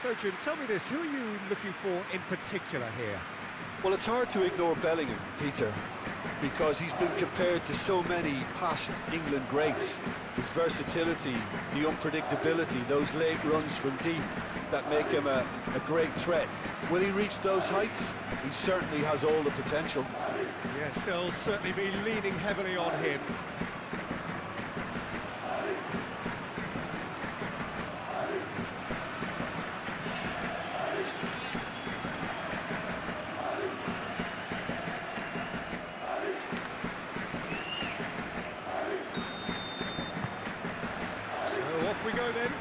So, Jim, tell me this, who are you looking for in particular here? Well, it's hard to ignore Bellingham, Peter, because he's been compared to so many past England greats. His versatility, the unpredictability, those late runs from deep that make him a great threat. Will he reach those heights? He certainly has all the potential. Yes, they'll certainly be leaning heavily on him. So off we go then.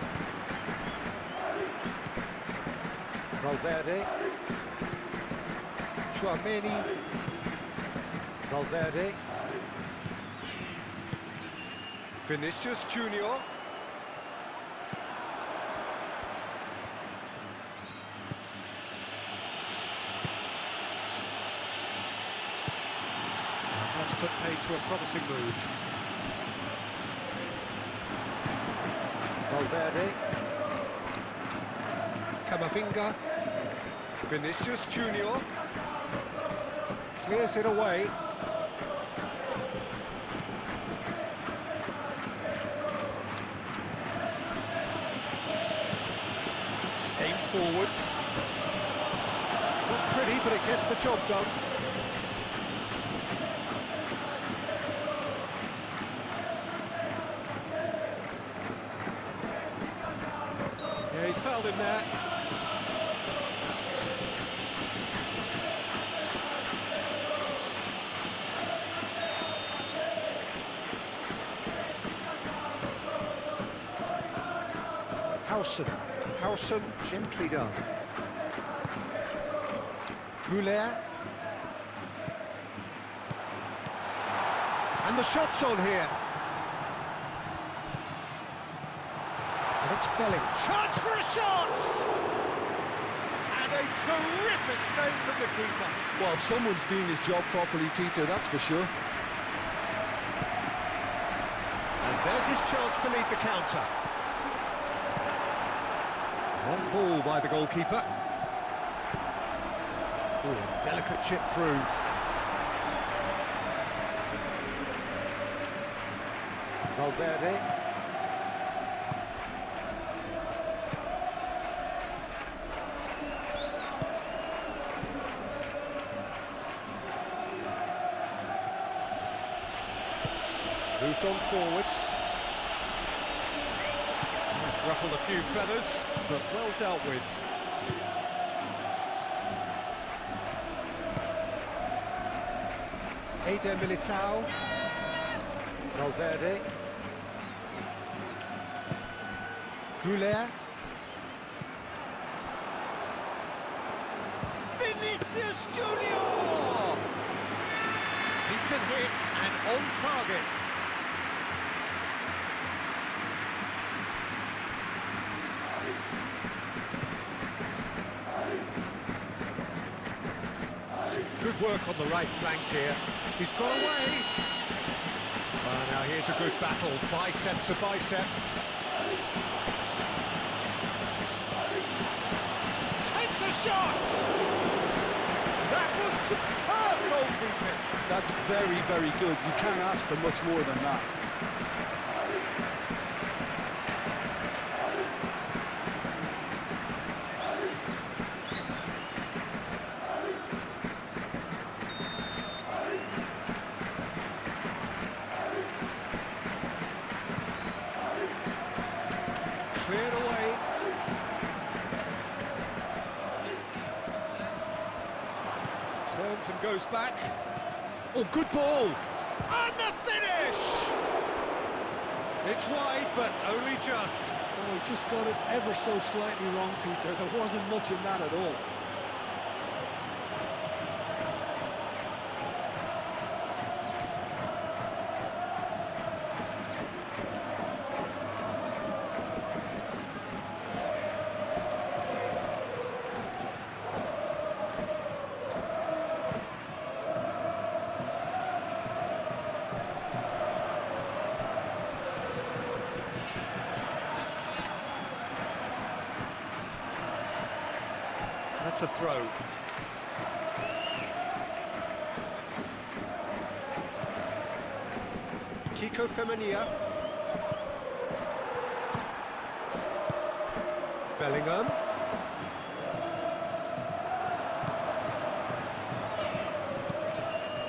Valverde. Tchouameni. Valverde. Vinicius Junior. And that's put paid to a promising move. Valverde. Camavinga. Vinicius Junior. Clears it away. Aim forwards. Not pretty, but it gets the job done. Yeah, he's fouled him there. Howson, gently done. Goulet. And the shot's on here. And it's Bellingham. Chance for a shot! And a terrific save from the keeper. Well, someone's doing his job properly, Peter, that's for sure. And there's his chance to lead the counter. Long ball by the goalkeeper. Ooh, delicate chip through. Valverde. Moved on forwards. He's ruffled a few feathers, but well dealt with. Eder Militao. Valverde. Goulet. Vinicius Junior! Decent hit and on target. Good work on the right flank here. He's got away. Oh, now here's a good battle, bicep to bicep. Takes a shot! That was superb goalkeeping. That's very, very good. You can't ask for much more than that. Cleared away. Turns and goes back. Oh, good ball. And the finish! It's wide, but only just. Oh, he just got it ever so slightly wrong, Peter. There wasn't much in that at all. to throw. Kiko Femenia. Bellingham.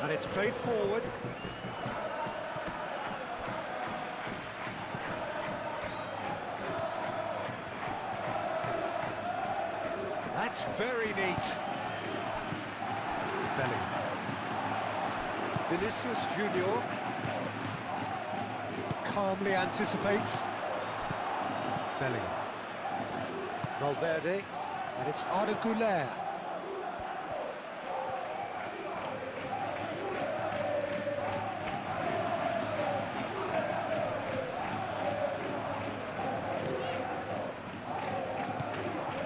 And it's played forward. That's very neat. Bellingham. Vinicius Junior. Calmly anticipates. Bellingham. Valverde. And it's Arda Güler.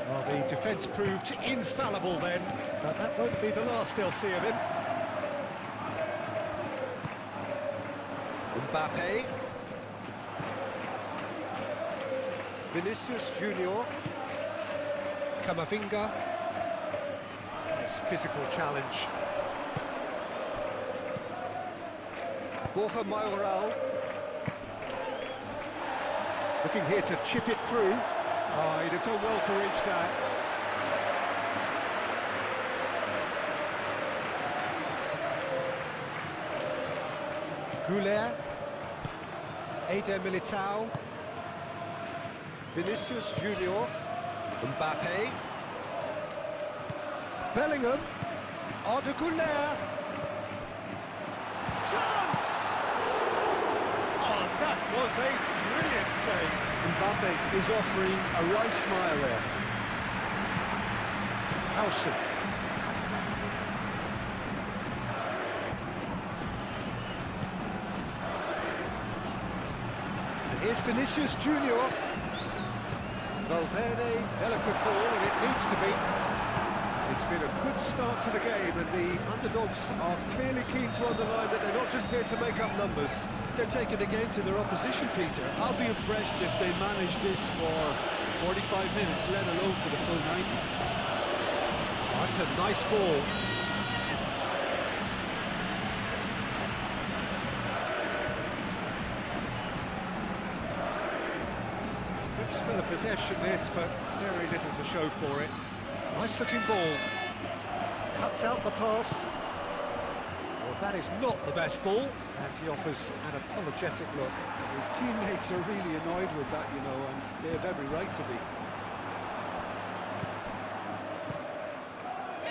Well, the defence proved infallible then, but that won't be the last they'll see of him. Mbappe. Vinicius Junior. Camavinga. Nice physical challenge. Borja Mayoral. Looking here to chip it through. Oh, he'd have done well to reach that. Güler. Eder Militao. Vinicius Junior. Mbappe. Bellingham. Arda Güler. Chance! Oh, that was a brilliant save. Mbappe is offering a right smile there. Howson. And here's Vinicius Junior. Valverde, delicate ball, and it needs to be. It's been a good start to the game, and the underdogs are clearly keen to underline that they're not just here to make up numbers. They're taking the game to their opposition, Peter. I'll be impressed if they manage this for 45 minutes, let alone for the full 90. Oh, that's a nice ball. Good spell of possession this, but very little to show for it. Nice looking ball. Cuts out the pass. Well, that is not the best ball, and he offers an apologetic look. His teammates are really annoyed with that, you know, and they have every right to be.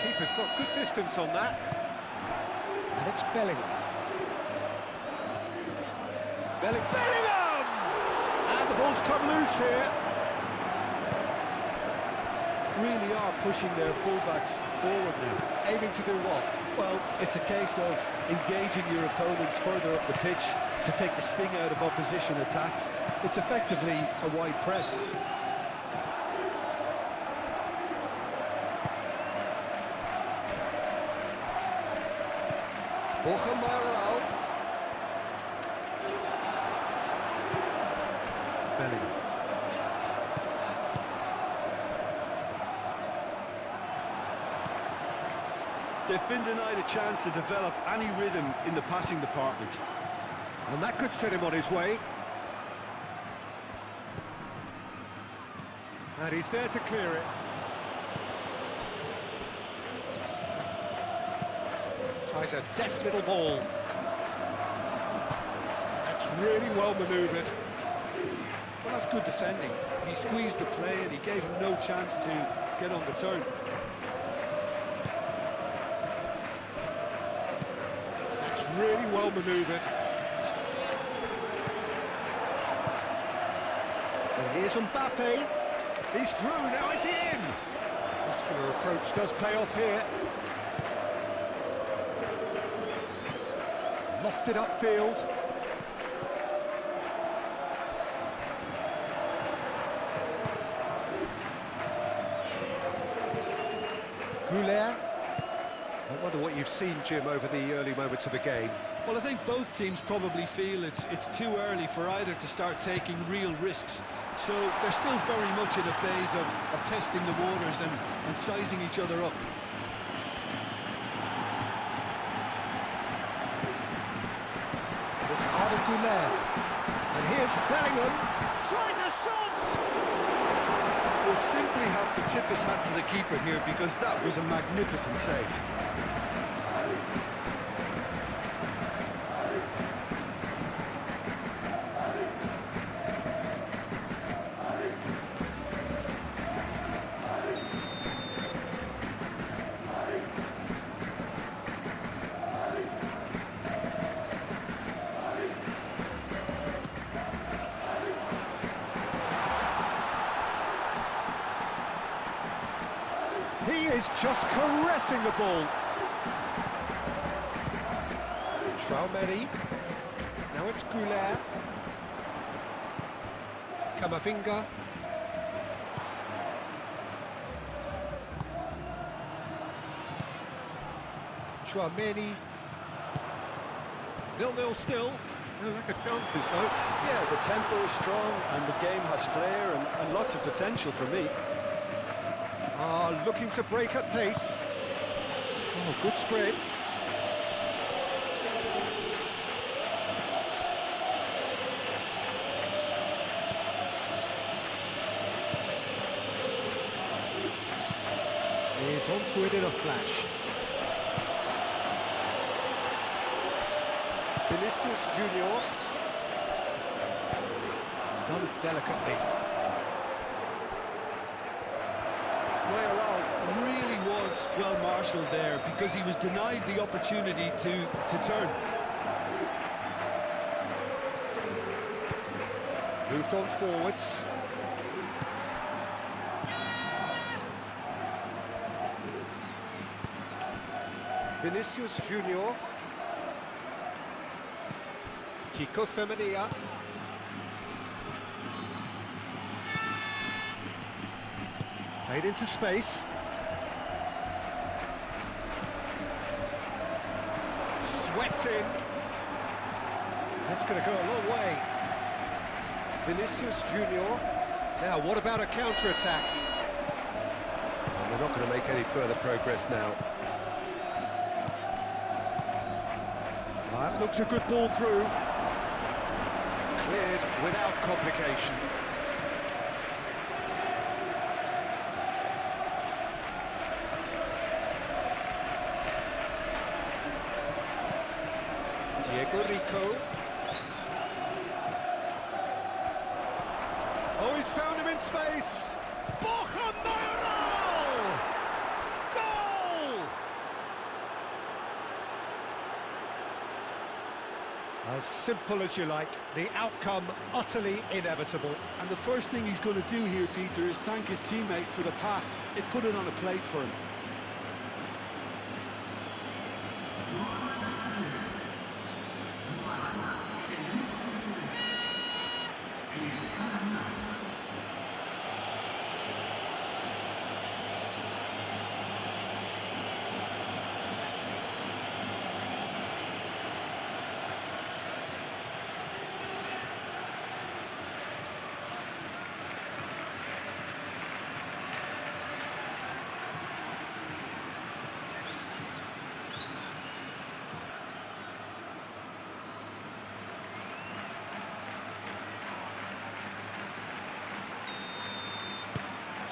Keeper's got good distance on that. And it's Bellingham. Bellingham! And the ball's come loose here. Really are pushing their fullbacks forward now. Aiming to do what? Well, it's a case of engaging your opponents further up the pitch to take the sting out of opposition attacks. It's effectively a wide press. Borja Mayoral. Bellingham. They've been denied a chance to develop any rhythm in the passing department. And that could set him on his way. And he's there to clear it. Tries a deft little ball. That's really well manoeuvred. Well, that's good defending. He squeezed the play and he gave him no chance to get on the turn. That's really well manoeuvred. And here's Mbappe. He's through, now he's in! Muscular approach does pay off here. Lofted upfield. Güler. I wonder what you've seen, Jim, over the early moments of the game. Well, I think both teams probably feel it's too early for either to start taking real risks. So they're still very much in a phase of testing the waters and sizing each other up. It's Arda Güler. And here's Bellingham. Tries a shot! We'll simply have to tip his hat to the keeper here because that was a magnificent save. He is just caressing the ball. Traumeri. Now it's Güler. Camavinga. Traumeri. 0-0 still. No lack of chances, though. Yeah, the tempo is strong and the game has flair and lots of potential for me. Looking to break at pace. Oh, good spread. He's onto it in a flash. Vinicius Junior. Done delicately. Really was well marshalled there because he was denied the opportunity to turn. Moved on forwards. Vinicius Junior. Kiko Femenia. Played into space. Swept in. That's going to go a long way. Vinicius Junior. Now, what about a counter-attack? And we're not going to make any further progress now. That looks a good ball through. Cleared without complication. Diego Rico. Oh, he's found him in space. Borja Mayoral! Goal! As simple as you like, the outcome utterly inevitable. And the first thing he's going to do here, Peter, is thank his teammate for the pass. It put it on a plate for him.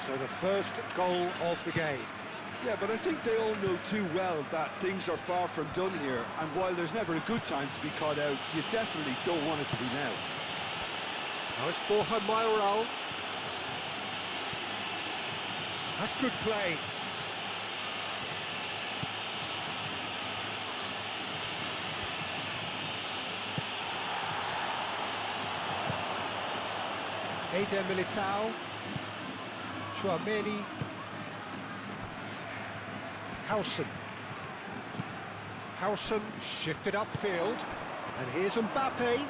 So the first goal of the game. Yeah, but I think they all know too well that things are far from done here, and while there's never a good time to be caught out, you definitely don't want it to be now. Now it's Borja Mayoral. That's good play. Eder Militao. Traumeri. Howson shifted upfield. And here's Mbappe.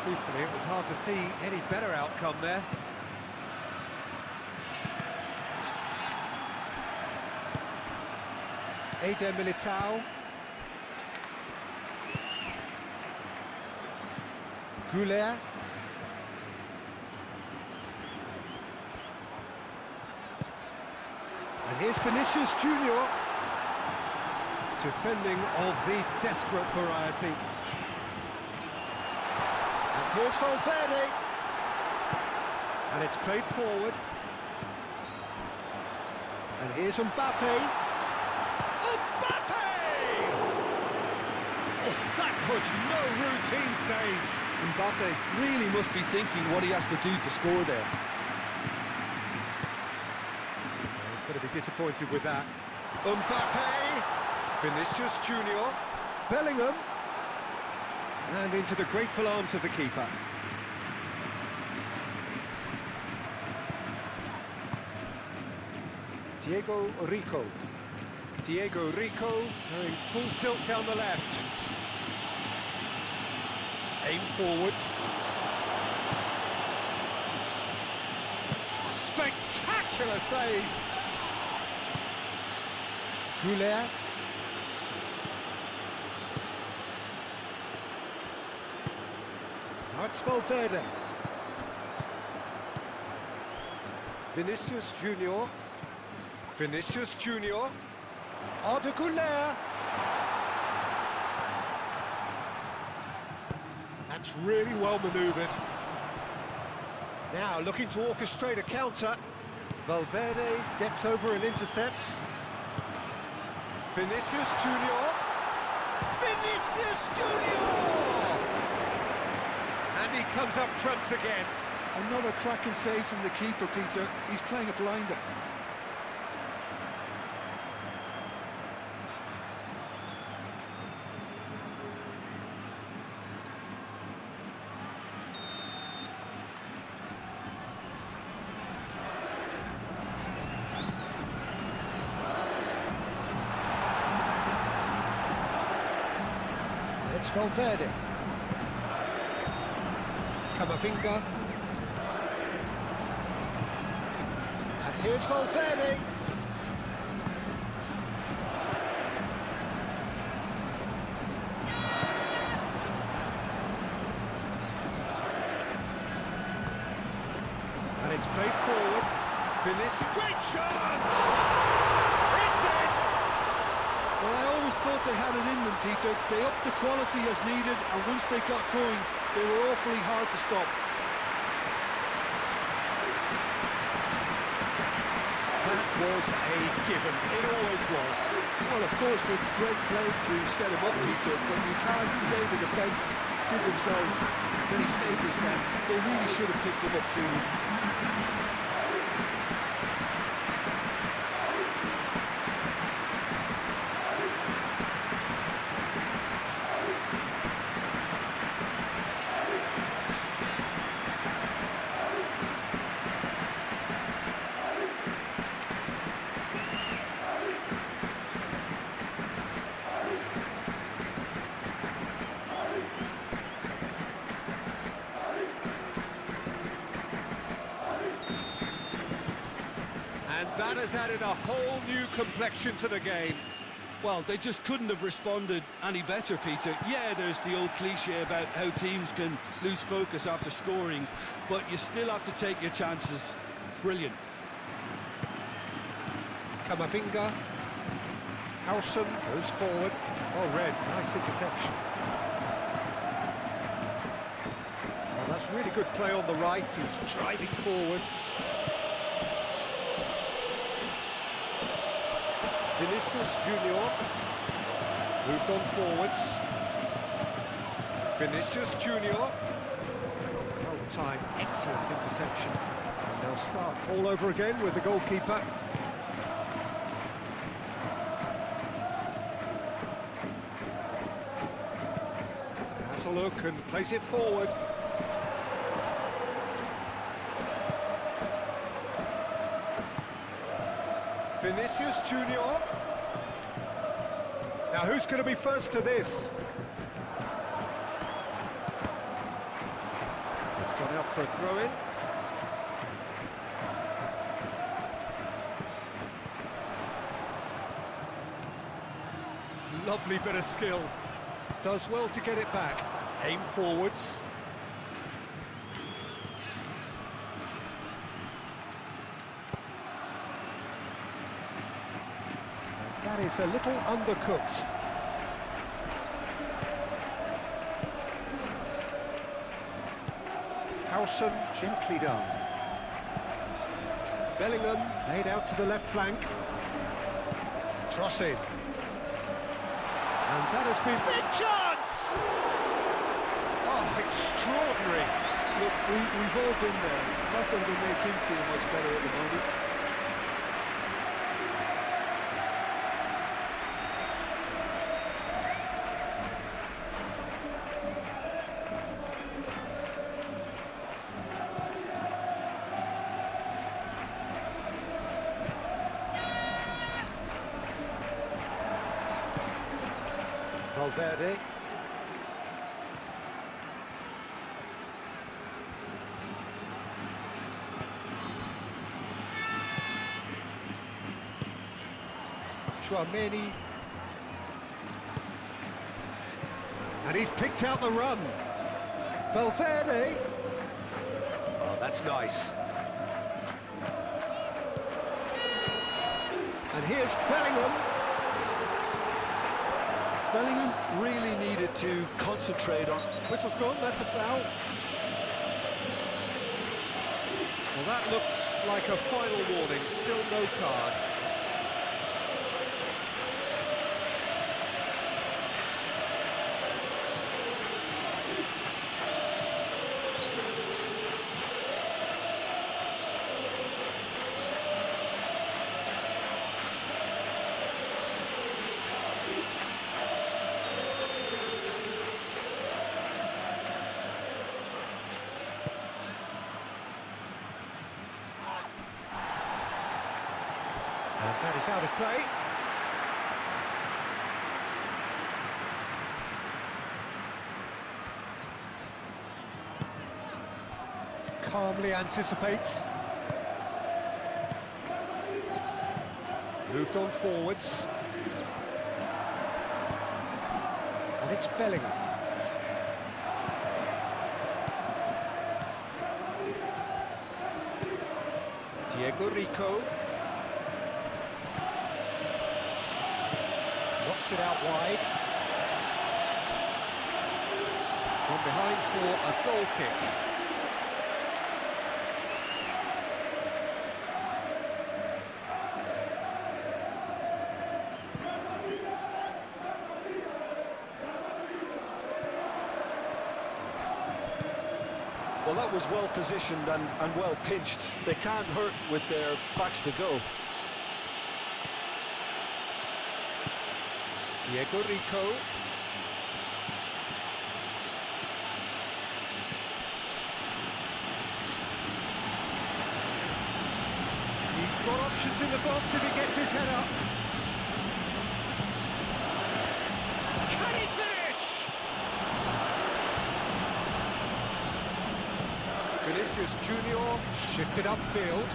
Truthfully, it was hard to see any better outcome there. Eder Militao. Goulet. And here's Vinicius Junior. Defending of the desperate variety. And here's Valverde. And it's played forward. And here's Mbappe. Mbappe! Oh, that was no routine save. Mbappe really must be thinking what he has to do to score there. He's going to be disappointed with that. Mbappe! Vinicius Junior. Bellingham. And into the grateful arms of the keeper. Diego Rico. Diego Rico going full tilt down the left. Aim forwards. Spectacular save. Goulet. Now it's Valverde. Vinicius Junior. Vinicius Junior. Arda Güler. That's really well manoeuvred. Now looking to orchestrate a counter. Valverde gets over and intercepts. Vinicius Junior. Vinicius Junior! And he comes up trumps again. Another cracking save from the keeper, Peter. He's playing a blinder. It's Valverde. Camavinga. And here's Valverde. And it's played forward. Vinicius, great chance! It's in! Well, I always thought they had it in them, Peter. They upped the quality as needed, and once they got going, they were awfully hard to stop. That was a given. It always was. Well, of course, it's great play to set him up, Peter, but you can't say the defence did themselves many favours then. They really should have picked him up sooner. And that has added a whole new complexion to the game. Well, they just couldn't have responded any better, Peter. Yeah, there's the old cliche about how teams can lose focus after scoring, but you still have to take your chances. Brilliant. Camavinga. Howson goes forward. Oh, Red, nice interception. Well, that's really good play on the right. He's driving forward. Vinicius Junior. Moved on forwards. Vinicius Junior. Well timed, excellent interception. And they'll start all over again with the goalkeeper. Has a look and plays it forward. Vinicius Junior. Now who's going to be first to this? It's gone out for a throw-in. Lovely bit of skill. Does well to get it back. Aim forwards. That is a little undercooked. Howson, gently done. Bellingham, laid out to the left flank. Crossing. And that has been... Big chance! Oh, extraordinary. Look, we've all been there. Not going to make him feel much better at the moment. Valverde. Chouameni. And he's picked out the run. Valverde. Oh, that's nice. And here's Bellingham. Bellingham really needed to concentrate on... Whistle's gone, that's a foul. Well, that looks like a final warning, still no card. And that is out of play. Calmly anticipates. Moved on forwards. And it's Bellingham. Diego Rico. Knocks it out wide. Gone behind for a goal kick. Well, that was well positioned and well pinched. They can't hurt with their backs to go. Diego Rico. He's got options in the box if he gets his head up. Can he finish? Vinicius Junior shifted upfield.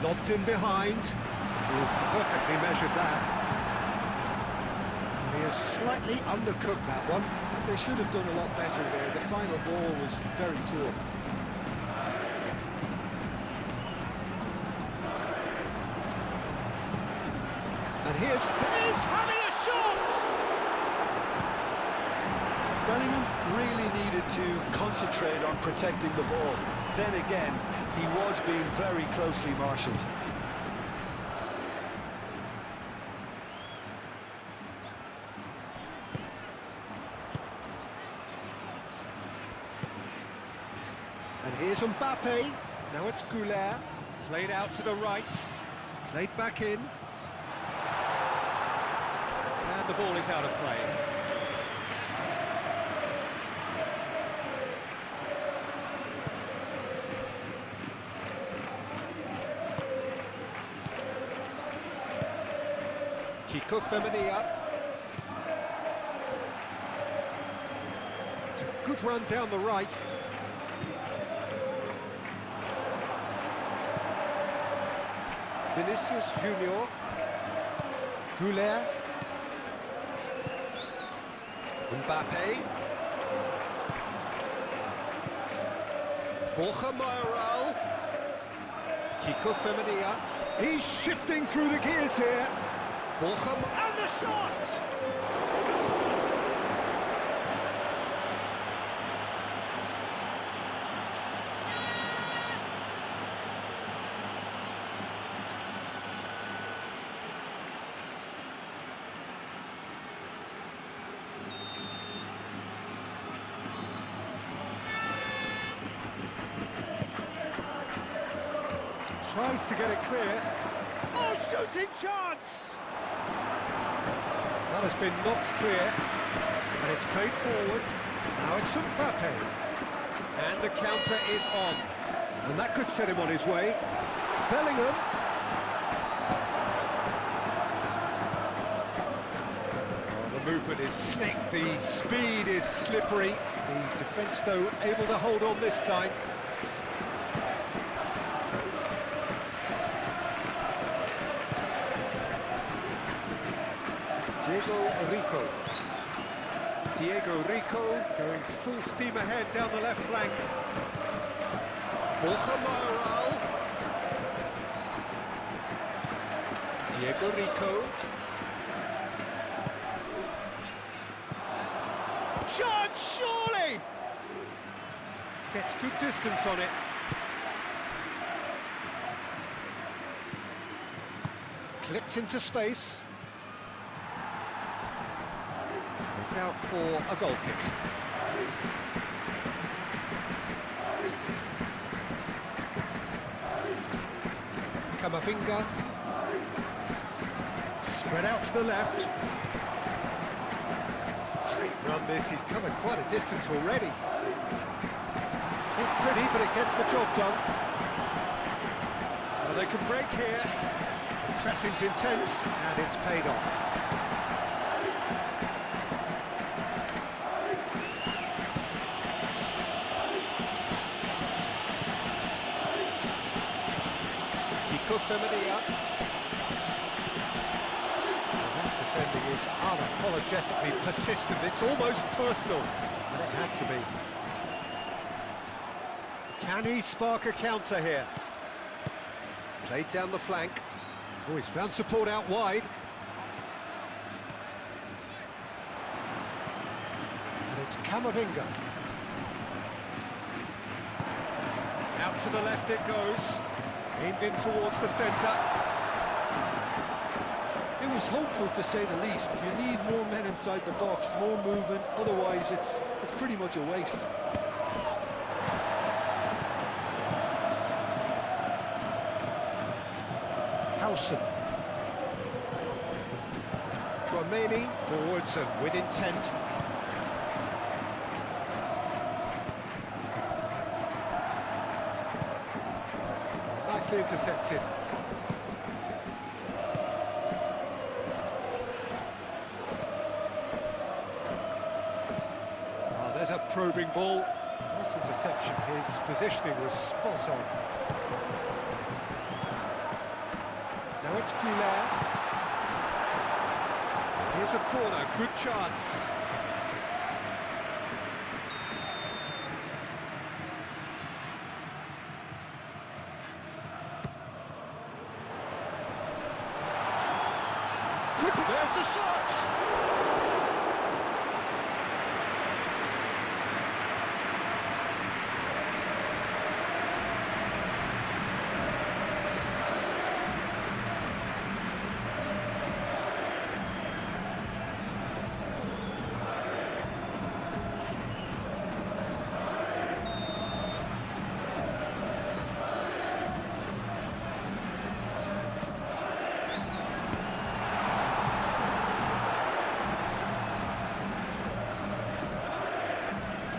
Lobbed in behind. Oh, perfectly measured that. He has slightly undercooked that one. They should have done a lot better there. The final ball was very poor. And he's having a shot! Bellingham really needed to concentrate on protecting the ball. Then again, he was being very closely marshalled. And here's Mbappe. Now it's Goulet. Played out to the right. Played back in. And the ball is out of play. Kiko Femenia. It's a good run down the right. Vinicius Junior. Goulet. Mbappe. Borja Mayoral. Kiko Femenia. He's shifting through the gears here. Bochum, and the shot! Tries to get it clear. Oh, shooting chance! That has been knocked clear, and it's played forward. Now it's Mbappe. And the counter is on. And that could set him on his way. Bellingham. Oh, the movement is slick, the speed is slippery. The defence, though, able to hold on this time. Diego Rico going full steam ahead down the left flank. Borja Mayoral. Diego Rico. Chance, surely! Gets good distance on it. Clipped into space. It's out for a goal kick. Camavinga. Spread out to the left. Great run this, he's covered quite a distance already. Not pretty, but it gets the job done. Well, they can break here. Pressing's intense, and it's paid off. Feminine. That defending is unapologetically persistent. It's almost personal, and it had to be. Can he spark a counter here? Played down the flank. Oh, he's found support out wide. And it's Camavinga. Out to the left it goes. Aimed in towards the centre. It was hopeful, to say the least. You need more men inside the box, more movement, otherwise it's pretty much a waste. Howson. Tchouameni forwards and with intent. Nicely intercepted. Oh, there's a probing ball. Nice interception. His positioning was spot on. Now it's Goulart. Here's a corner, good chance. There's the shot!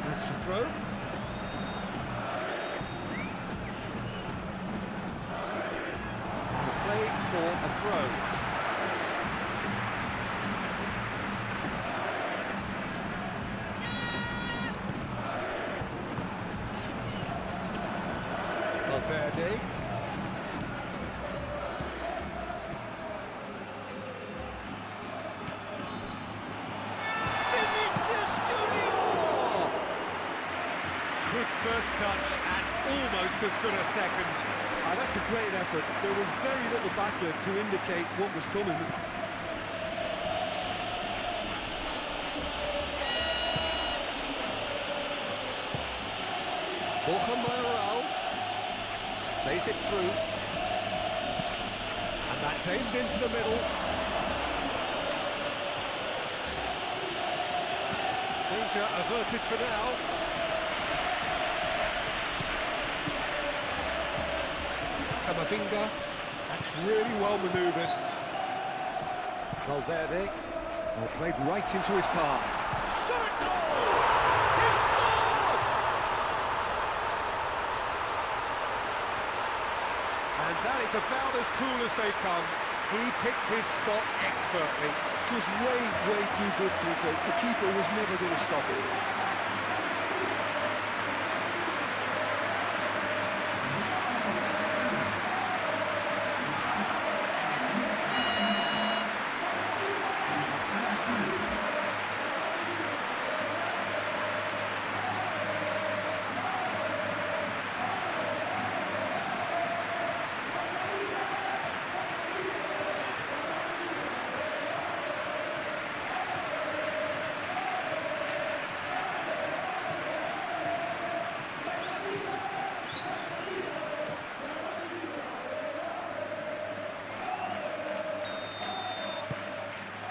That's the throw. Play for a throw. Valverde. Good first touch and almost as good a second. That's a great effort. There was very little backlift to indicate what was coming. Real plays it through. And that's aimed into the middle. Danger averted for now. Camavinga. That's really well manoeuvred. Valverde. Well, played right into his path. Shot at goal! He's scored! And that is about as cool as they come. He picked his spot expertly. Just way too good, Peter. The keeper was never going to stop it.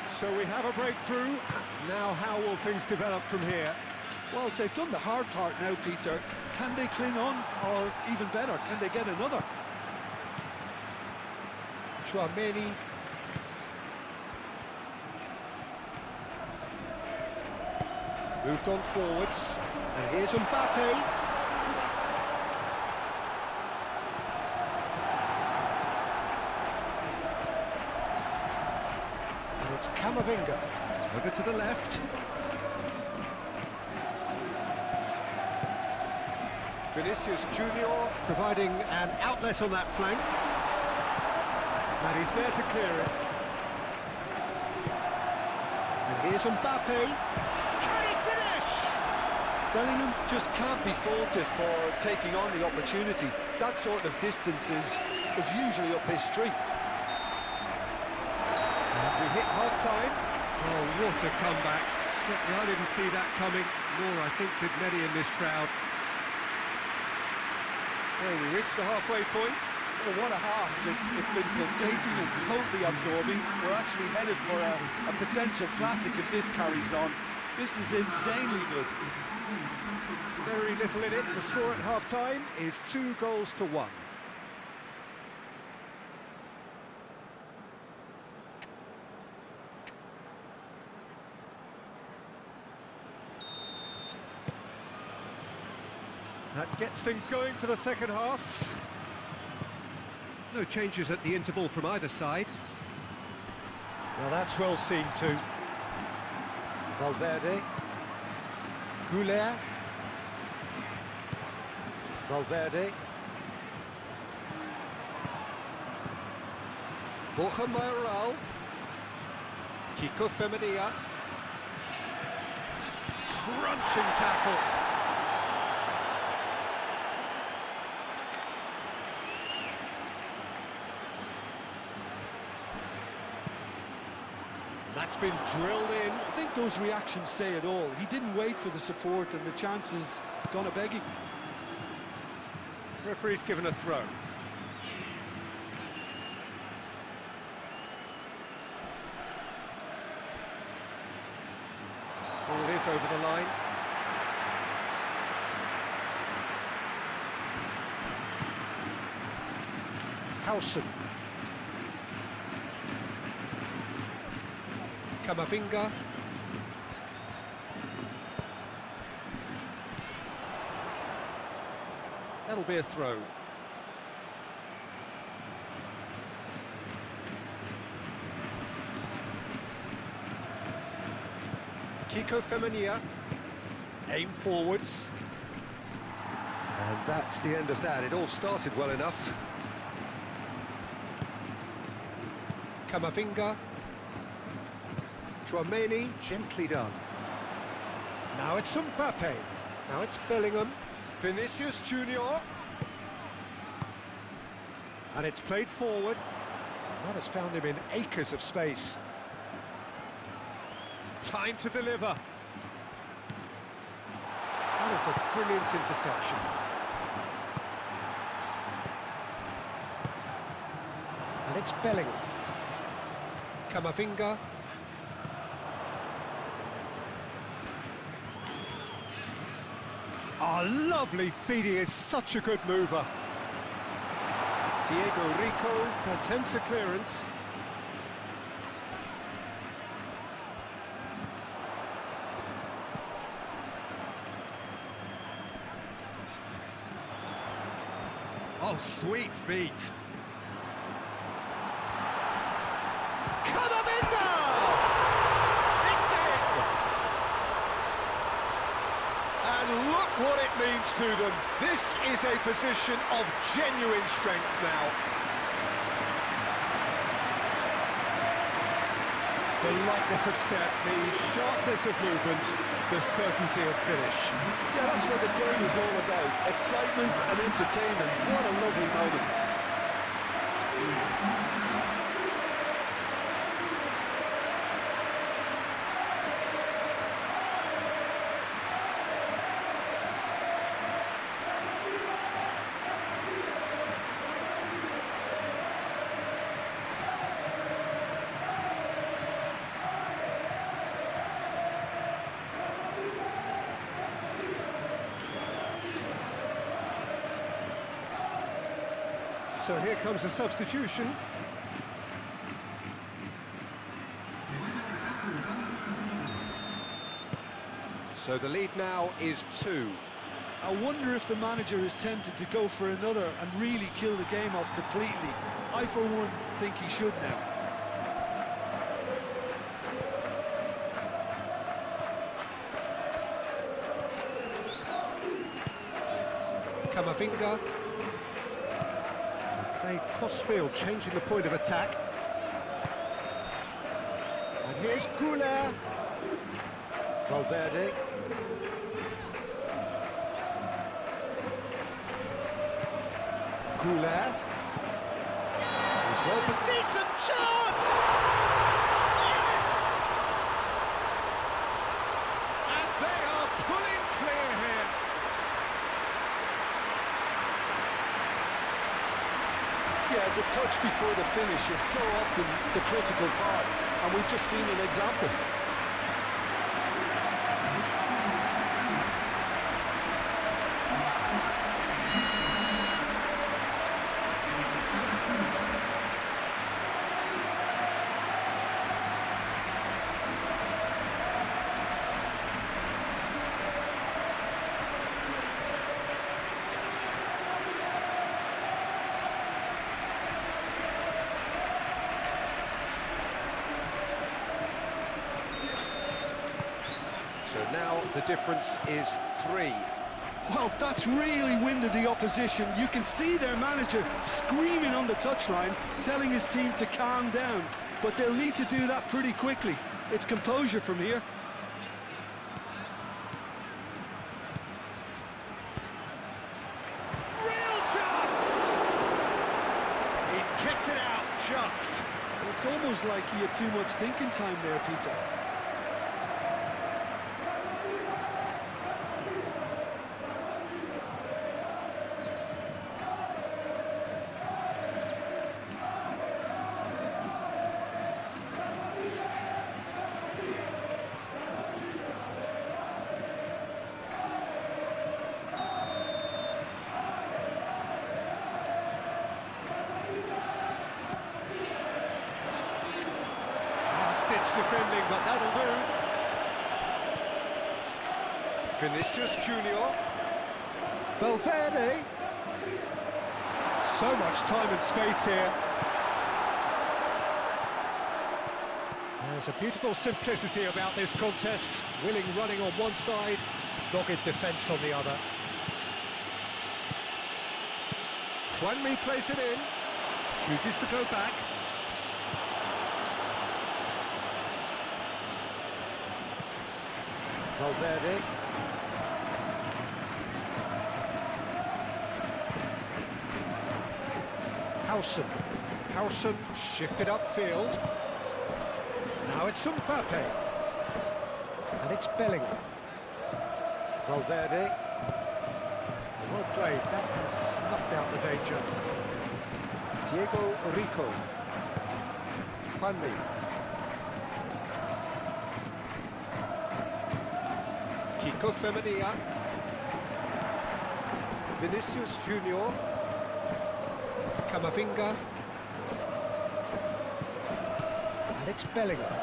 So we have a breakthrough. Now how will things develop from here? Well, they've done the hard part now, Peter. Can they cling on, or even better, can they get another? Chouameni. Moved on forwards. And here's Mbappe. It's Camavinga, over to the left. Vinicius Junior providing an outlet on that flank. And he's there to clear it. And here's Mbappe. Can he finish? Bellingham just can't be faulted for taking on the opportunity. That sort of distance is usually up his street. We hit half-time. Oh, what a comeback. Certainly I didn't see that coming, nor I think did many in this crowd. So we reached the halfway point. Well, what a half. It's been pulsating and totally absorbing. We're actually headed for a potential classic if this carries on. This is insanely good. Very little in it. The score at half-time is 2-1. That gets things going for the second half. No changes at the interval from either side. Well, that's well seen too. Valverde. Goulet. Valverde. Real. Kiko Femenia. Crunching tackle. That's been drilled in. I think those reactions say it all. He didn't wait for the support and the chances gone a-begging. Referee's given a throw. Ball is over the line. Howson. Camavinga. That'll be a throw. Kiko Femenia. Aim forwards. And that's the end of that. It all started well enough. Camavinga. Chouameni, gently done. Now it's Mbappe. Now it's Bellingham. Vinicius Junior. And it's played forward. And that has found him in acres of space. Time to deliver. That is a brilliant interception. And it's Bellingham. Camavinga. Oh, lovely feed, he is such a good mover. Diego Rico attempts a clearance. Oh, sweet feet. Camavinga! It's it! And look what it means to them. This is a position of genuine strength now. The lightness of step, the sharpness of movement, the certainty of finish. Yeah, that's what the game is all about. Excitement and entertainment. What a lovely moment. So here comes a substitution. So the lead now is 2. I wonder if the manager is tempted to go for another and really kill the game off completely. I, for one, think he should now. Camavinga. They cross-field, changing the point of attack. And here's Goulet. Valverde. Goulet. He's well for decent chance! Yes! And they are pulling clear here. Yeah, the touch before the finish is so often the critical part, and we've just seen an example. So now the difference is 3. Well, that's really winded the opposition. You can see their manager screaming on the touchline, telling his team to calm down. But they'll need to do that pretty quickly. It's composure from here. Real chance! He's kicked it out just. It's almost like he had too much thinking time there, Peter. Last-ditch defending, but that'll do. Vinicius Junior. Valverde. So much time and space here. There's a beautiful simplicity about this contest. Willing running on one side, dogged defence on the other. Juanmi plays it in, chooses to go back. Valverde. Howson shifted upfield. Now it's Mbappe. And it's Bellingham. Valverde. Well played, that has snuffed out the danger. Diego Rico. Kwanmi. Kiko Femenia. Vinicius Junior. Camavinga. And it's Bellingham.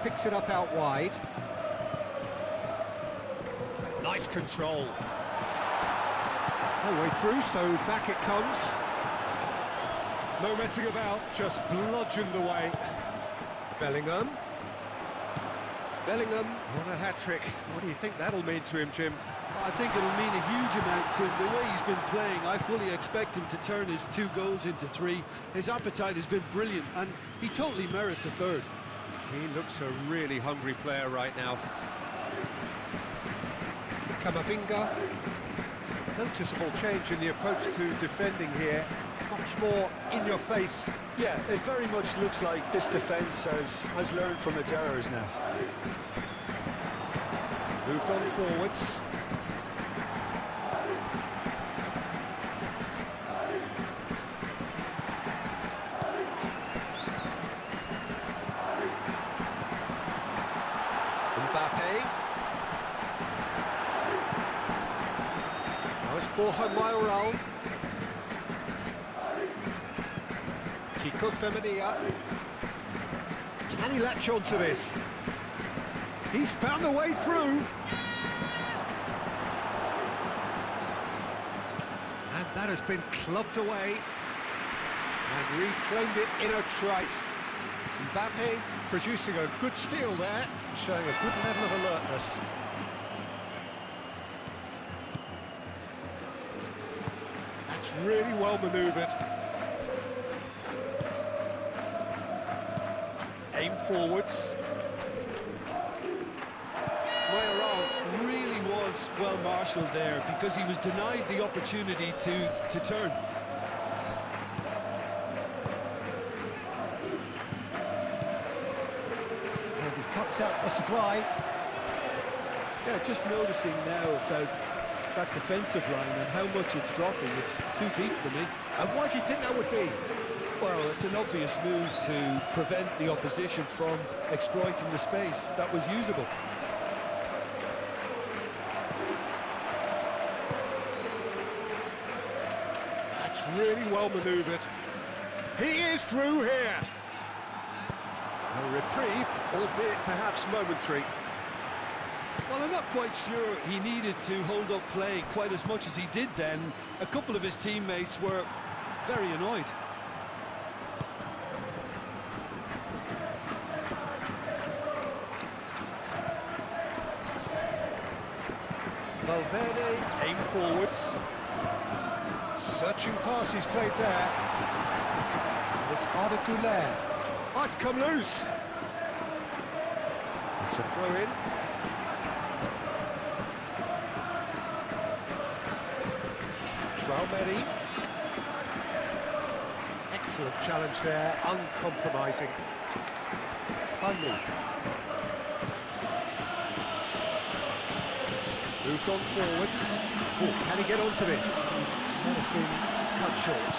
Picks it up out wide. Nice control. No way through, so back it comes. No messing about, just bludgeoned away. Bellingham. Bellingham on a hat-trick. What do you think that'll mean to him, Jim? I think it'll mean a huge amount to him. The way he's been playing, I fully expect him to turn his 2 goals into 3. His appetite has been brilliant, and he totally merits a third. He looks a really hungry player right now. Camavinga. Noticeable change in the approach to defending here. Much more in your face. Yeah, it very much looks like this defence has learned from its errors now. Moved on forwards. Mbappe. Now it's Borja Mayoral. Kiko Femenia. Can he latch onto this? He's found a way through. And that has been clubbed away. And reclaimed it in a trice. Mbappe producing a good steal there, showing a good level of alertness. That's really well manoeuvred. Aim forwards. Mayoral really was well marshalled there because he was denied the opportunity to turn. And he cuts out the supply. Yeah, just noticing now about that defensive line and how much it's dropping. It's too deep for me. And why do you think that would be? Well, it's an obvious move to prevent the opposition from exploiting the space that was usable. That's really well manoeuvred. He is through here. A reprieve, albeit perhaps momentary. Well, I'm not quite sure he needed to hold up play quite as much as he did then. A couple of his teammates were very annoyed. Valverde, aim forwards. Searching pass he's played there. And it's Arda Güler. Oh, it's come loose. It's a throw-in. Traumeri. Excellent challenge there, uncompromising. Kwanmi. Moved on forwards. Oh, can he get onto this? That has been cut short.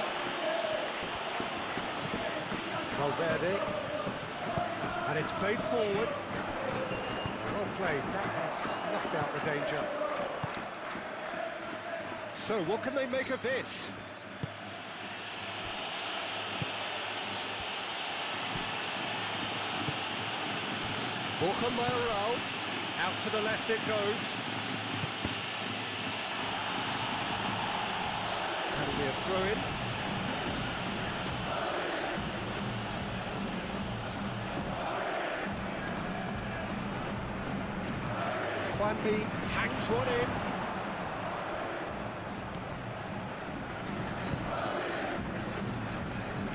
Valverde. And it's played forward. Well played, that has snuffed out the danger. So, what can they make of this? Borja Mayoral. Out to the left it goes. That'll be a throw-in. Kwanmi hangs one in.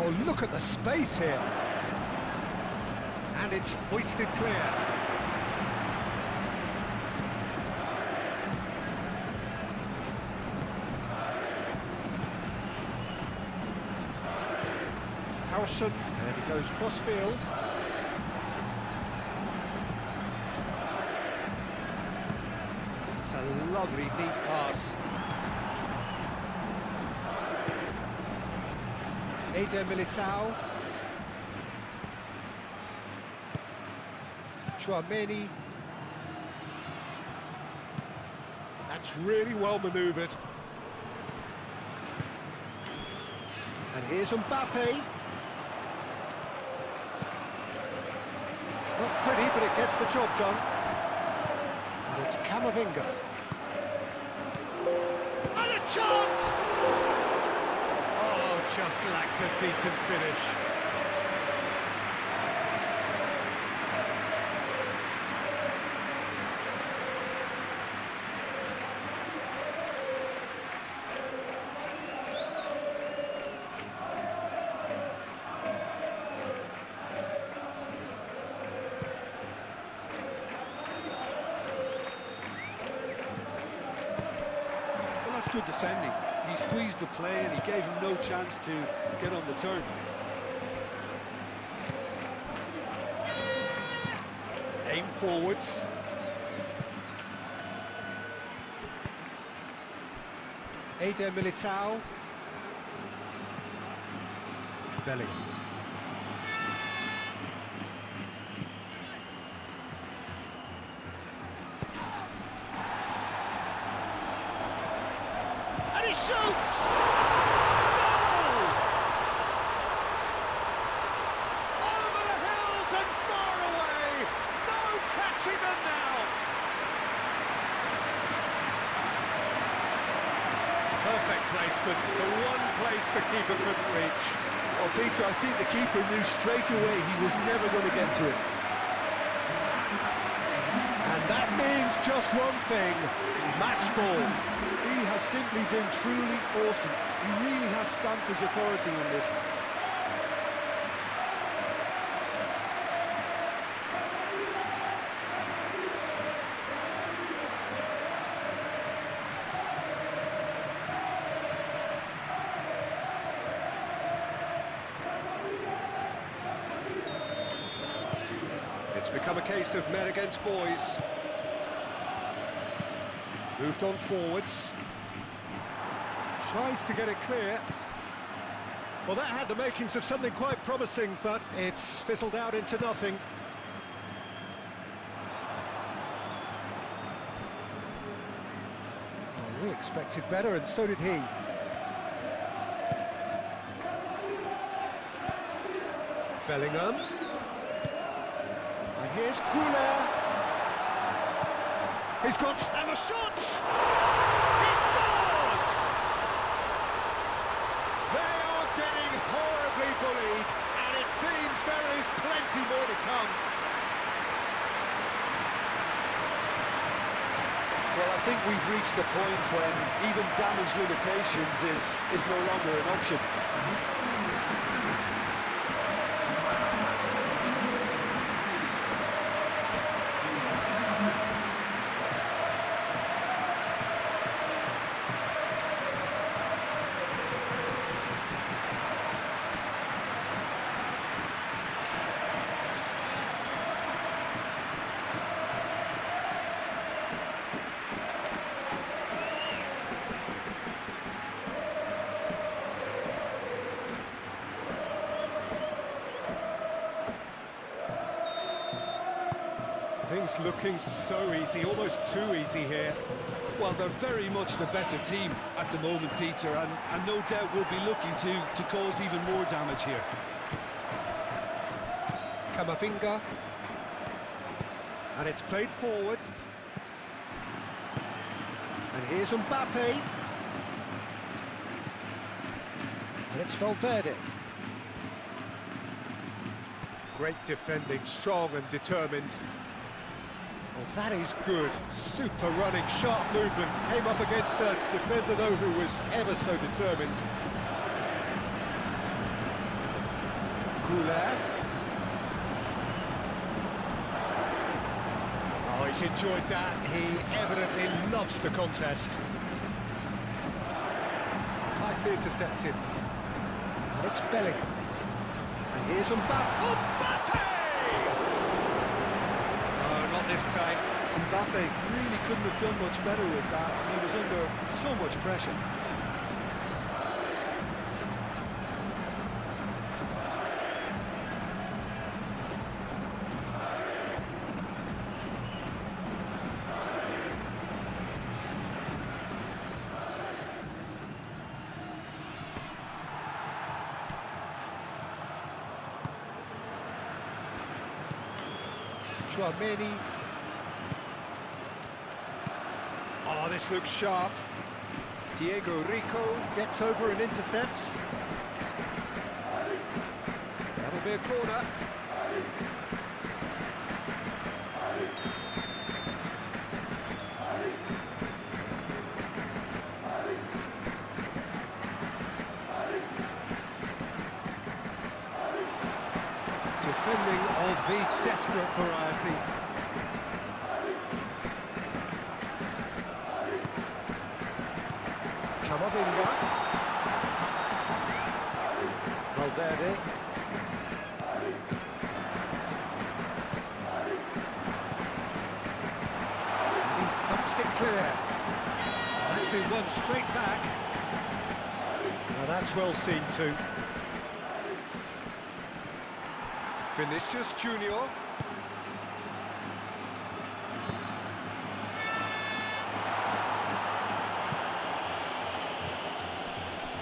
Oh, look at the space here. And it's hoisted clear. Harrison, and he goes cross-field. It's a lovely, neat pass. Eder Militao. Chouameni. That's really well manoeuvred. And here's Mbappe. Not pretty, but it gets the job done. And it's Camavinga. And a chance! Oh, just lacked a decent finish. That's good defending. He squeezed the play and he gave him no chance to get on the turn. Aim forwards. Eder Militao. Bellingham. And he shoots! Goal! Over the hills and far away! No catching them now! Perfect placement, the one place the keeper couldn't reach. Well, Peter, I think the keeper knew straight away he was never going to get to it. And that means just one thing, match ball. He has simply been truly awesome. He really has stamped his authority on this. It's become a case of men against boys. Moved on forwards. Tries to get it clear. Well, that had the makings of something quite promising, but it's fizzled out into nothing. Oh, we expected better, and so did he. Bellingham. And here's Goulet. He's got... and the shot! He scores! They are getting horribly bullied, and it seems there is plenty more to come. Well, I think we've reached the point when even damage limitations is no longer an option. Things looking so easy, almost too easy here. Well, they're very much the better team at the moment, Peter, and no doubt will be looking to cause even more damage here. Camavinga. And it's played forward. And here's Mbappe. And it's Valverde. Great defending, strong and determined. Well, that is good. Super running, sharp movement. Came up against a defender, though, who was ever so determined. Goulet. Oh, he's enjoyed that. He evidently loves the contest. Nicely intercepted. And it's Bellingham. And here's Mbappe. Mbappe! This time. Mbappe really couldn't have done much better with that. He was under so much pressure. Chouameni. Oh, this looks sharp. Diego Rico gets over and intercepts. That'll be a corner. Defending of the desperate variety. Camavinga. Valverde. He thumps it clear. That's been won straight back. Now that's well seen too. Vinicius Junior.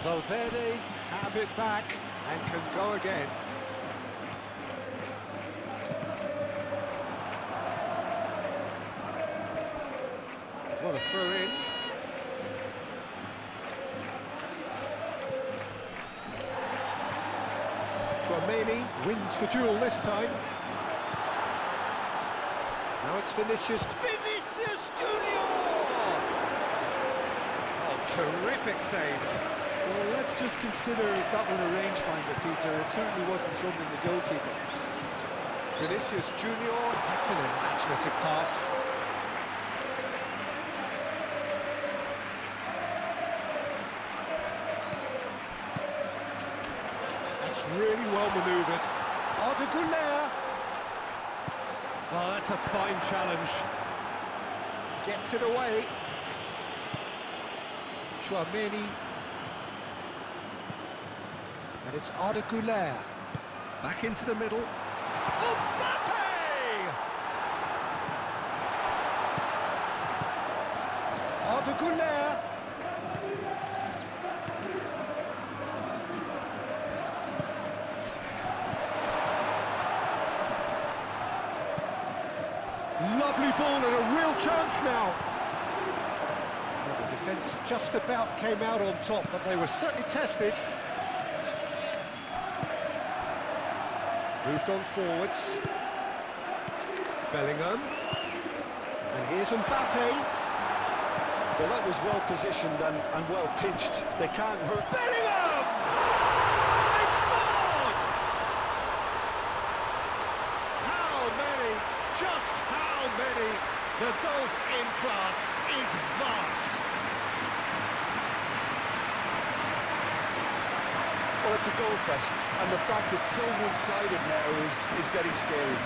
Valverde have it back and can go again. What a throw in. Chouameni wins the duel this time. Now it's Vinicius. Vinicius Junior! Oh, terrific save. Well, let's just consider that one a rangefinder, Peter. It certainly wasn't troubling the goalkeeper. Vinicius Junior, that's an imaginative pass. That's really well manoeuvred. Arda Güler. Oh, that's a fine challenge. Gets it away. Chouameni. And it's Arda Güler. Back into the middle. Mbappe! Arda Güler. Lovely ball and a real chance now. Well, the defence just about came out on top, but they were certainly tested. Moved on forwards. Bellingham. And here's Mbappe. Well, that was well positioned and well pinched. They can't hurt. Bellingham! They've scored! How many? Just how many? The gulf in class is vast. Well, it's a goal fest, and the fact it's so one-sided now is getting scary.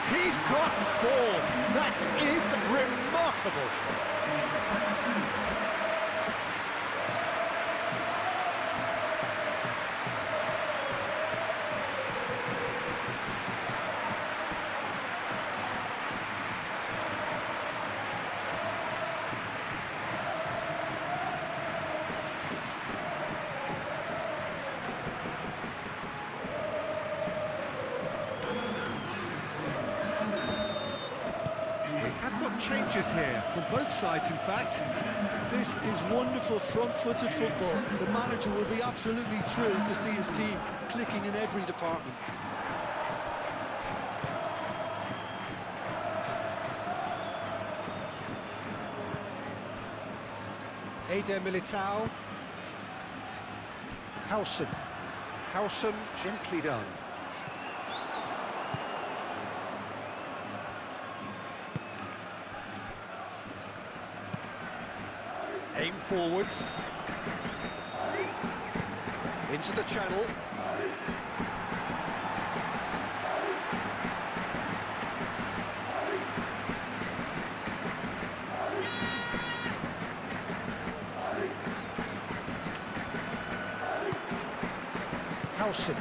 He's got four. That is remarkable. Changes here from both sides, in fact. This is wonderful front-footed football. The manager will be absolutely thrilled to see his team clicking in every department. Eder Militao. Howson gently done. Aim forwards. Into the channel. Howson.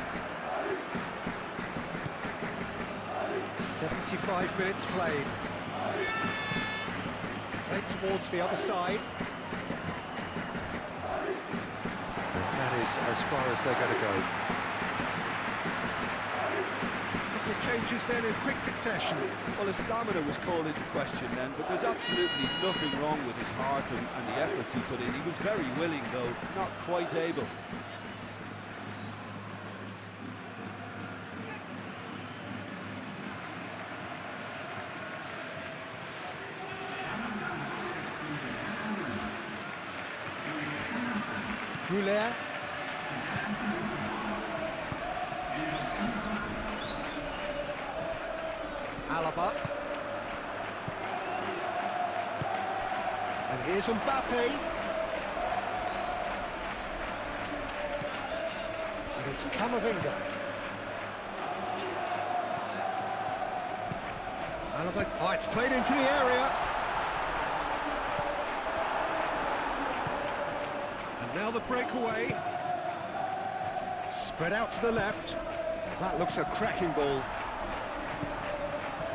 75 minutes played. Played towards the other side. That is as far as they're going to go. A couple of changes. changes then in quick succession. Well, his stamina was called into question then, but there's absolutely nothing wrong with his heart and the efforts he put in. He was very willing, though, not quite able. Goulet. Alaba. And here's Mbappe. And it's Camavinga. Alaba. Oh, it's played into the area. And now the breakaway. Spread out to the left. That looks a cracking ball.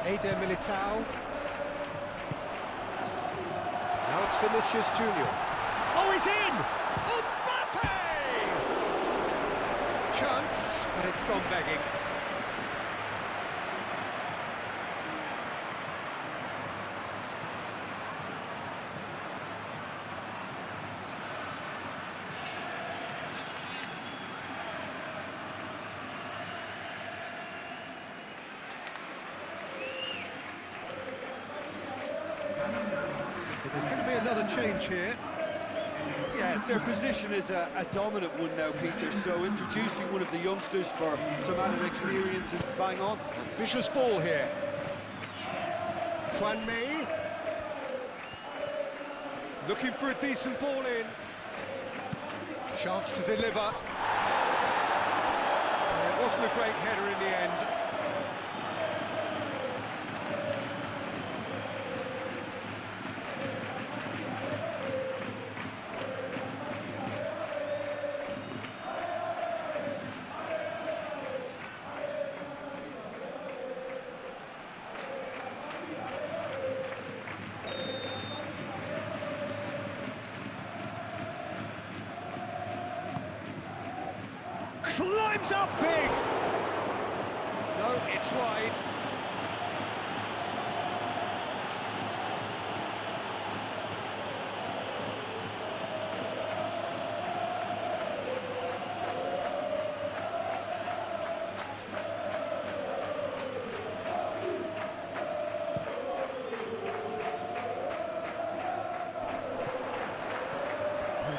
Eder Militao. Now it's Vinicius Junior. Oh, he's in! Mbappe! Chance, but it's gone begging. There's going to be another change here. Yeah, their position is a dominant one now, Peter, so introducing one of the youngsters for some added experience is bang on. Ambitious ball here. Juan May. Looking for a decent ball in. Chance to deliver. It wasn't a great header in the end. Climbs up big! No, it's wide.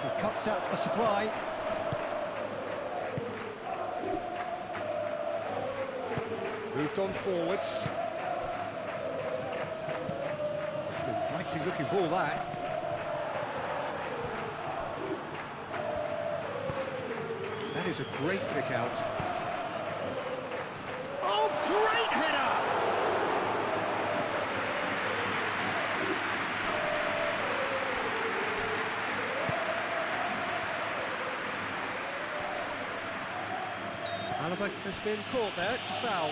He cuts out the supply. Moved on forwards. It's an inviting looking ball, that. That is a great pick out. Oh, great header! Alaba has been caught there, it's a foul.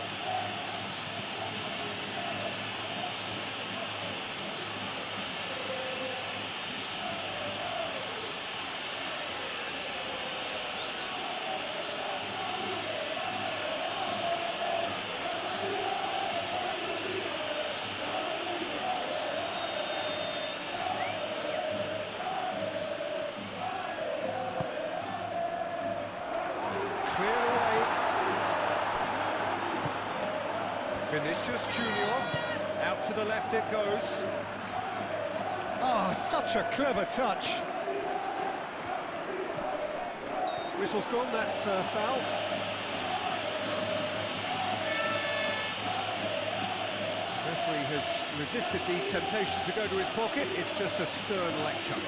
Cleared away. Vinicius Junior, out to the left it goes. Oh, such a clever touch. Whistle's gone, that's a foul. Referee has resisted the temptation to go to his pocket, it's just a stern lecture.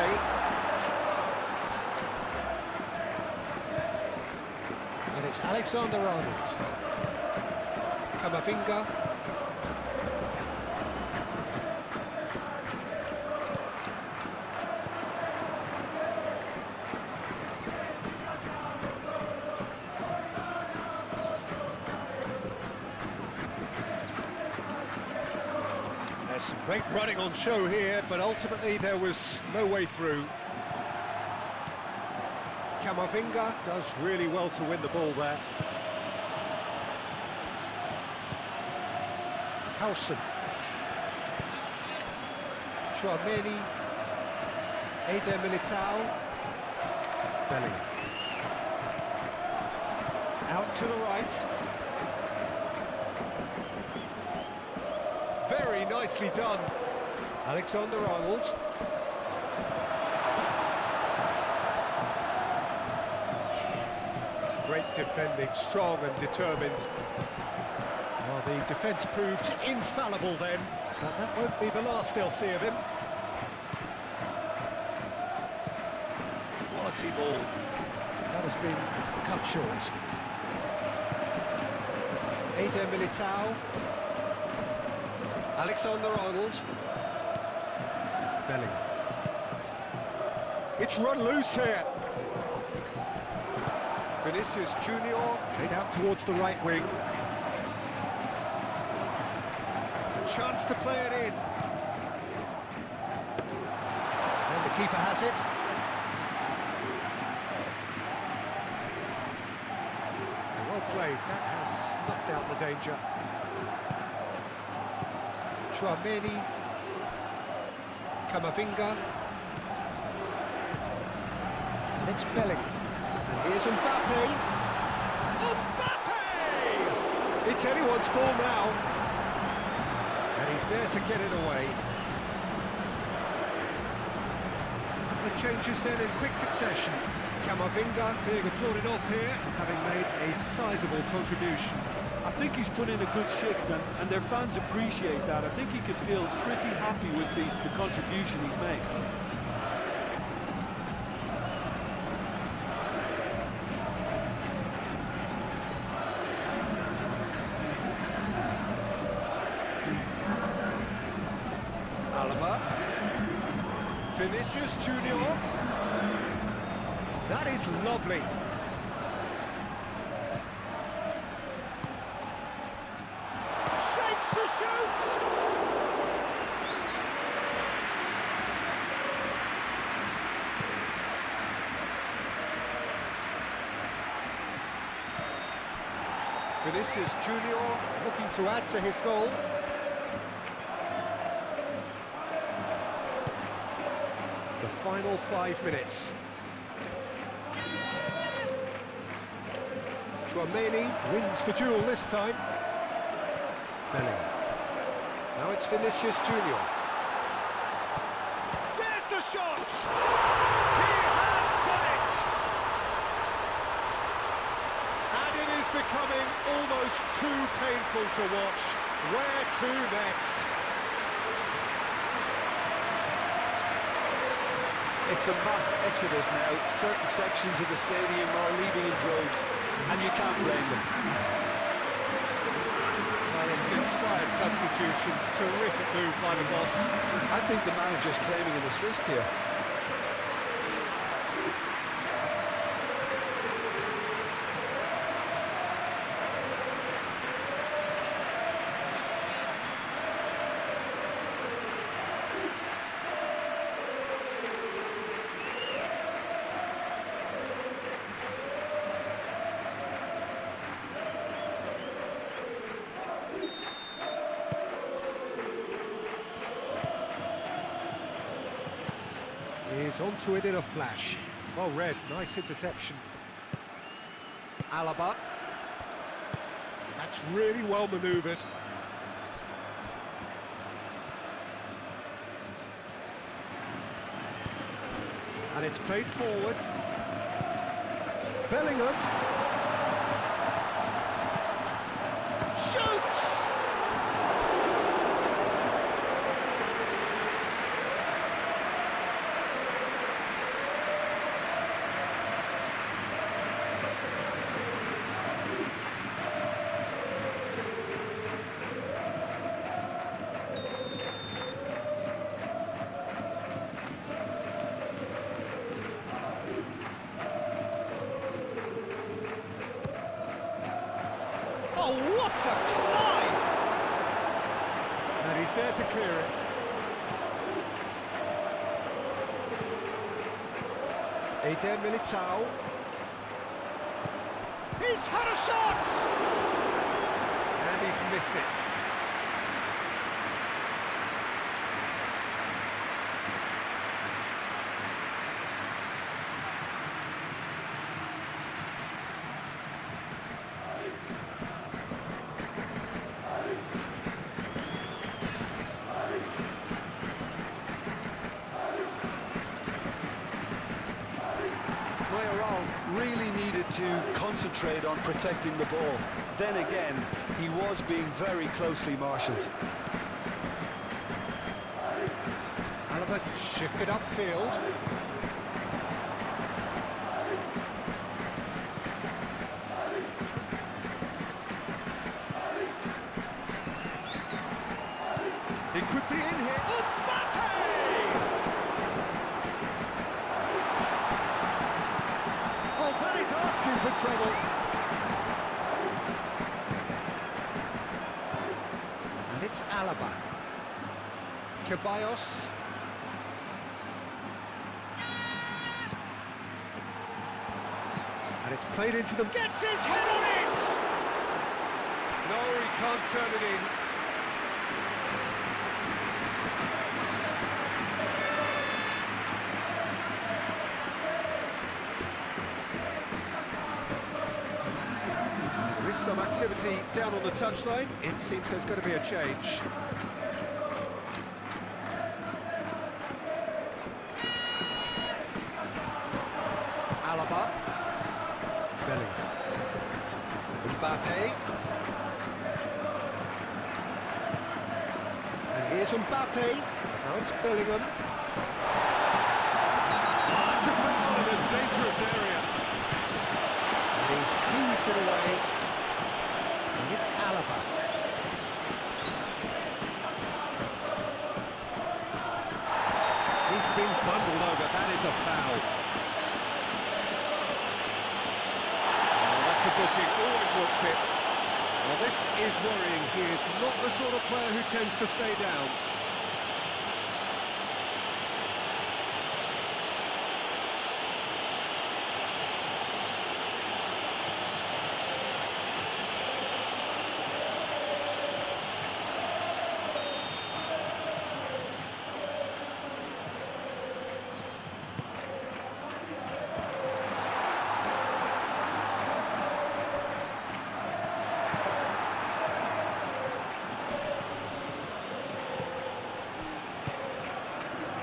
play. And it's Alexander-Arnold. Camavinga. There's some great running on show here, but ultimately there was no way through. Camavinga does really well to win the ball there. Howson. Chouameni. Eder Militao. Bellingham. Out to the right. Very nicely done. Alexander-Arnold. Great defending, strong and determined. Well, the defence proved infallible then, but that won't be the last they'll see of him. Quality ball. That has been cut short. Eder Militao. Alexander-Arnold. Bellingham. It's run loose here. Vinicius Junior played out towards the right wing. A chance to play it in. And the keeper has it. Well played, that has snuffed out the danger. Chouameni. Camavinga. And it's Bellingham. And here's Mbappe. Mbappe! It's anyone's ball now. And he's there to get it away. A couple of changes then in quick succession. Camavinga being applauded off here, having made a sizable contribution. I think he's put in a good shift, and their fans appreciate that. I think he could feel pretty happy with the contribution he's made. Alaba. Vinicius Junior. That is lovely. Shapes to shoot! Vinicius Junior looking to add to his goal. The final 5 minutes. Chouameni wins the duel this time. Bellingham. Now it's Vinicius Junior. There's the shot! He has done it! And it is becoming almost too painful to watch. Where to next? It's a mass exodus now. Certain sections of the stadium are leaving in droves, and you can't blame them. Well, it's an inspired substitution. Terrific move by the boss. I think the manager's claiming an assist here. He's onto it in a flash. Well read, nice interception. Alaba. That's really well manoeuvred. And it's played forward. Bellingham. Shoots! what a climb! And he's there to clear it. Eden Militao. He's had a shot! And he's missed it. Really needed to concentrate on protecting the ball. Then again, he was being very closely marshalled. Alaba shifted upfield. He could be in here. Mbappe! Oh, that is asking for trouble. And it's Alaba. Ceballos. And it's played into them. Gets his head on it! No, he can't turn it in. There is some activity down on the touchline. It seems there's going to be a change. Alaba. Bellingham. Mbappe. And here's Mbappe. Now it's Bellingham. Oh, that's a foul in a dangerous area. And he's heaved it away. And it's Alaba. He's been bundled over. That is a foul. A booking, always looked it. Well, this is worrying. He is not the sort of player who tends to stay down.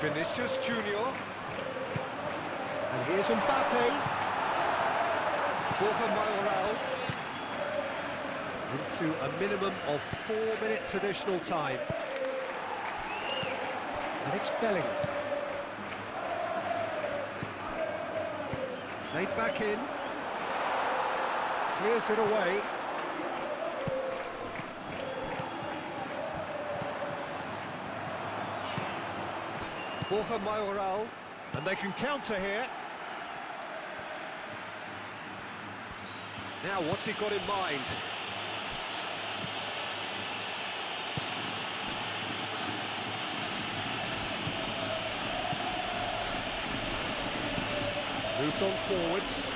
Vinicius Junior. And here's Mbappe. Borja Mayoral. Into a minimum of 4 minutes additional time. And it's Bellingham. Played back in. Clears it away. Borja Mayoral, and they can counter here. Now, what's he got in mind? Moved on forwards.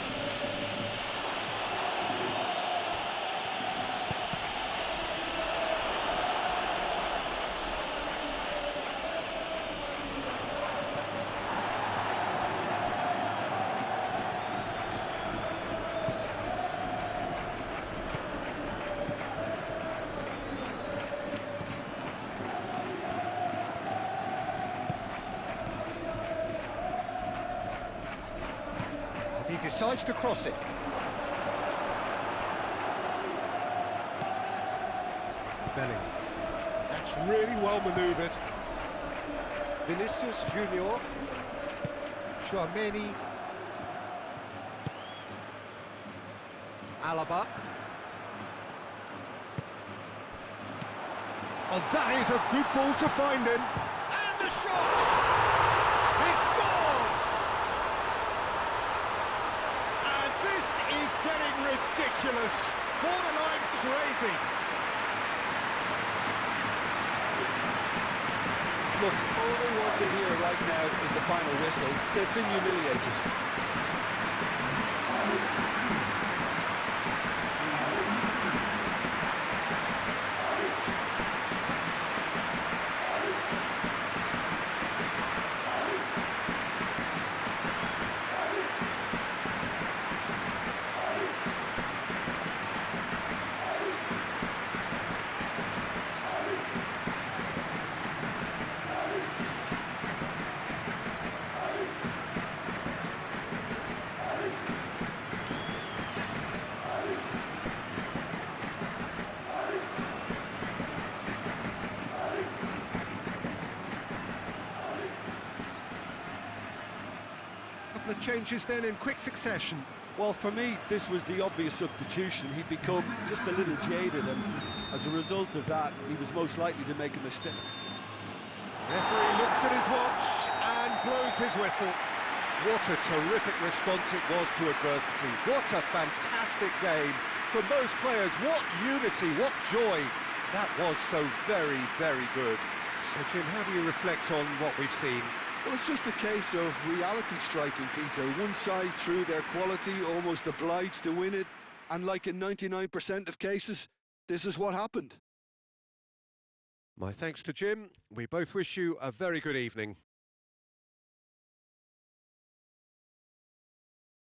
He decides to cross it. Bellingham. That's really well manoeuvred. Vinicius Junior. Chouameni. Alaba. Oh, that is a good ball to find him. And the shot! He scored! And this is getting ridiculous. Borderline crazy. Look, all they want to hear right now is the final whistle. They've been humiliated. Couple of changes then in quick succession. Well, for me, this was the obvious substitution. He'd become just a little jaded, and as a result of that, he was most likely to make a mistake. Referee looks at his watch and blows his whistle. What a terrific response it was to adversity. What a fantastic game from those players. What unity, what joy. That was so very, very good. So, Jim, how do you reflect on what we've seen? Well, it's just a case of reality striking, Peter. One side, through their quality, almost obliged to win it. And like in 99% of cases, this is what happened. My thanks to Jim. We both wish you a very good evening.